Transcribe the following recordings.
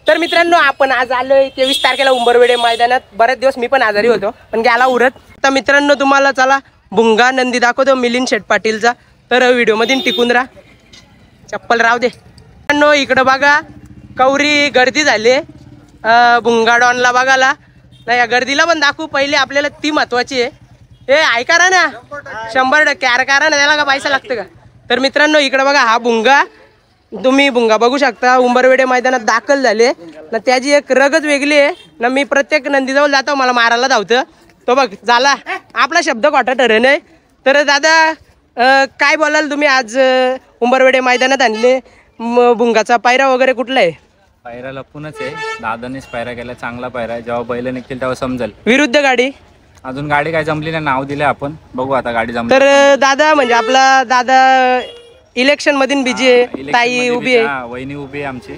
तर मित्रांनो आपण आज आलोय 23 तारखेला उंबरवेडे मैदानात। बरेच दिवस मी पण आजारी होतो पण गेला उरत। आता मित्रांनो तुम्हाला चला भुंगा नंदी दाखवतो मिलिंद शेठ पाटीलचा। तर व्हिडिओ मध्ये टिकून राहा, चप्पल राहू दे। मित्रांनो इकडे बघा कवरी गर्दी झाली भुंगा डॉनला बघायला। नाही या गर्दीला पण दाखवू, पहिले आपल्याला ती महत्वाची आहे। हे ऐका ना 100% अरे करा ना, त्याला का पैसा लागतं का? तर मित्रांनो इकडे बघा हा भुंगा, तुम्ही भुंगा बघू शकता उंबरवेडे मैदानात दाखल झाले ना। त्याची एक रगत वेगळी आहे ना। मी प्रत्येक नंदीजवळ जातो मला मारायला धावतं तो बघ झाला आपला शब्द खोटा ठरे नाही। तर दादा काय बोलाल तुम्ही, आज उंबरवेडे मैदानात आणले भुंगाचा पायरा वगैरे कुठला आहे? पायरा लपूनच आहे, दादानेच पायरा केला, चांगला पायरा आहे। जेव्हा बैल निघतील तेव्हा समजेल। विरुद्ध गाडी अजून गाडी काय जमली नाही, नाव दिले आपण, बघू आता गाडी जमली तर दादा म्हणजे आपला दादा इलेक्शन मधून बिजी आहे, ताई उभी आहे, वहिनी उभी आहे आमची।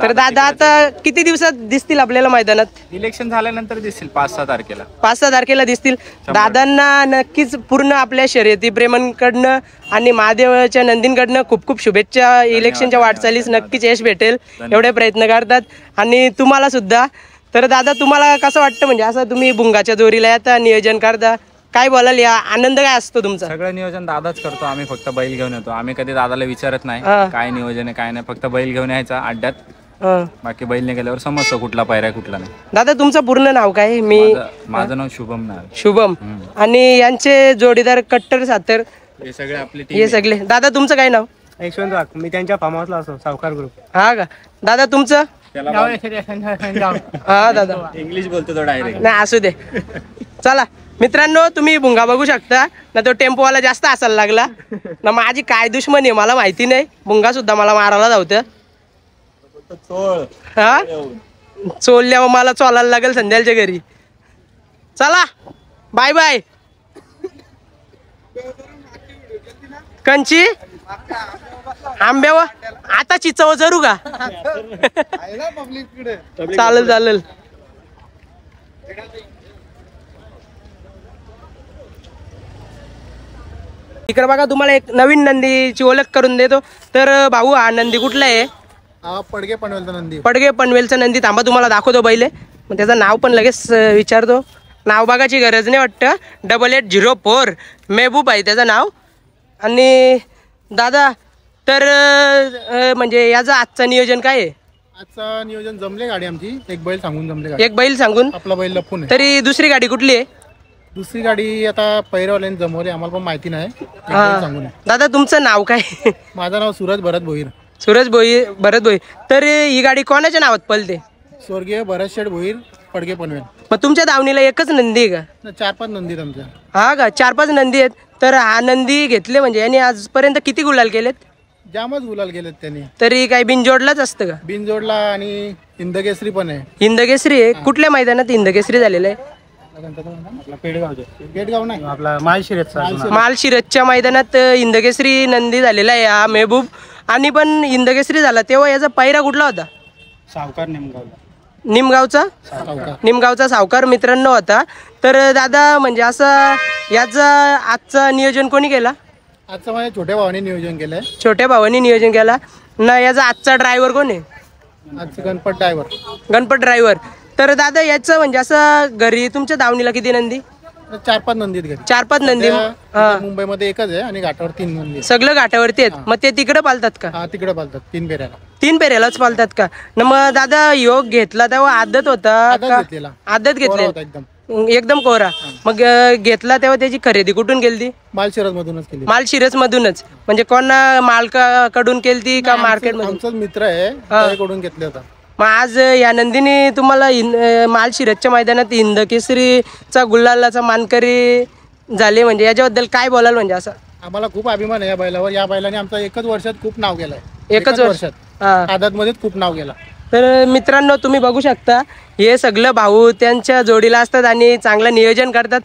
तर दादा आता किती दिवसात दिसतील आपल्याला मैदानात? इलेक्शन झाल्यानंतर दिसतील 5-6 तारखेला। 5-6 तारखेला दिसतील। दादांना नक्कीच पूर्ण आपल्या शर्यती प्रेमांकडनं आणि महादेवाच्या नंदींकडनं खूप खूप शुभेच्छा। इलेक्शनच्या वाटचालीस नक्कीच यश भेटेल एवढे प्रयत्न करतात आणि तुम्हाला सुद्धा। तर दादा तुम्हाला कसं वाटतं, म्हणजे असं तुम्ही भुंगाच्या जोरीला येता नियोजन करता, काय बोलाल, या आनंद काय असतो तुमचा? सगळं नियोजन दादाच करतो, आम्ही फक्त बैल घेऊन येतो। आम्ही कधी दादाला विचारत नाही काय नियोजन आहे काय नाही, फक्त बैल घेऊन यायचा अड्ड्यात। बाकी बैल निघाल्यावर समजतो कुठला पायरा कुठला नाही। दादा तुमचं पूर्ण नाव काय? माझं नाव शुभम नाव। शुभम आणि यांचे जोडीदार कट्टर सातर हे सगळे आपले हे सगळे। दादा तुमचं काय नाव? यशवंत वाघ, मी त्यांच्या फार्म हाऊसला असतो, सावकार ग्रुप। हा का दादा तुमचं? हा दादा इंग्लिश बोलतो तो डायरेक्ट। नाही असू दे चला। मित्रांनो तुम्ही भुंगा बघू शकता ना, तो टेम्पोवाला जास्त असायला लागला ना। माझी काय दुश्मनी आहे मला माहिती नाही, भुंगा सुद्धा मला मारायला धावतं। हा चोलल्यावर मला चोलायला लागेल संध्याच्या घरी। चला बाय बाय। कंची आंब्यावर आता चिचव जरू का? चालेल चालेल। इकडे बघा तुम्हाला एक नवीन नंदीची ओळख करून देतो। तर भाऊ हा नंदी कुठला आहे? पडगे पनवेलचा नंदी। पडगे पनवेलचा नंदी। थांबा तुम्हाला दाखवतो बैले, मग त्याचं नाव पण लगेच विचारतो। नाव बघायची गरज नाही वाटतं, 8804 मेहबूब आहे त्याचं नाव। आणि दादा तर म्हणजे याचं आजचं नियोजन काय आहे? आजचं नियोजन जमले गाडी आमची, एक बैल सांगून जमले गाडी। एक बैल सांगून आपला बैल लपून आहे। तरी दुसरी गाडी कुठली आहे? दुसरी गाडी आता पैरवाल्याने जमवली, आम्हाला पण माहिती नाही, एक बैल सांगून आहे। दादा तुमचं नाव काय? माझं नाव सूरज भरत भोईर। सूरज भरत भोईर। तर ही गाडी कोणाच्या नावात पळते? स्वर्गीय भरत शेठ भोईर, पडगे पनवेल। मग तुमच्या दावणीला एकच नंदी आहे का? 4-5 नंदी आहेत आमच्या। हा का 4-5 नंदी आहेत। तर हा नंदी घेतले म्हणजे यांनी आजपर्यंत किती गुलाल केलेत? जामच गुलाल गेलेत त्यांनी। तरी काही बिनजोडलाच असतं का? बिनजोडला आणि हिंदकेसरी पण आहे। हिंदकेसरी आहे? कुठल्या मैदानात हिंदकेसरी झालेलं आहे? पेडगाव नाही, आपला माळशिरसचा। माळशिरसच्या मैदानात हिंदकेसरी नंदी झालेला आहे हा मेहबूब। आणि पण हिंदकेसरी झाला तेव्हा याचा पायरा कुठला होता? सावकार निमगावचा सावकार मित्रांनो होता। तर दादा म्हणजे असं याचं आजचं नियोजन कोणी केला? आजचं माझ्या छोट्या भावाने नियोजन केलंय। छोट्या भावानी नियोजन केला ना। याचा आजचा ड्रायव्हर कोण आहे? आजचं गणपत ड्रायव्हर। तर दादा याचं म्हणजे असं घरी तुमच्या दावणीला किती नंदी? 4-5 नंदी आहेत घरी। 4-5 नंदी। मुंबईमध्ये एकच आहे आणि घाटावर 3 नंदी। सगळं घाटावरती आहेत? मग ते तिकडे पालतात का? हा तिकडे पालतात, 3 फेऱ्याला। 3 फेऱ्यालाच पालतात का? न मग दादा योग घेतला तेव्हा आदत होता का? आदत घेतलेला एकदम कोरा। मग घेतला तेव्हा त्याची खरेदी कुठून केली? माळशिरस मधूनच केली। माळशिरस मधूनच म्हणजे कोणा मालकाकडून केली का मार्केट मधून? आमचाच मित्र आहे त्याकडून घेतले होता। मग आज या नंदीने तुम्हाला माळशिरसच्या मैदानात हिंदकेसरीचा गुलालाचा मानकरी झाले, म्हणजे याच्याबद्दल काय बोलाल? म्हणजे असं आम्हाला खूप अभिमान आहे या बैलावर। या बैलाने आमचा एकच वर्षात खूप नाव केलंय। एकच वर्षात आदत मध्येच खूप नाव केला। तर मित्रांनो तुम्ही बघू शकता हे सगळं भाऊ त्यांच्या जोडीला असतात आणि चांगलं नियोजन करतात।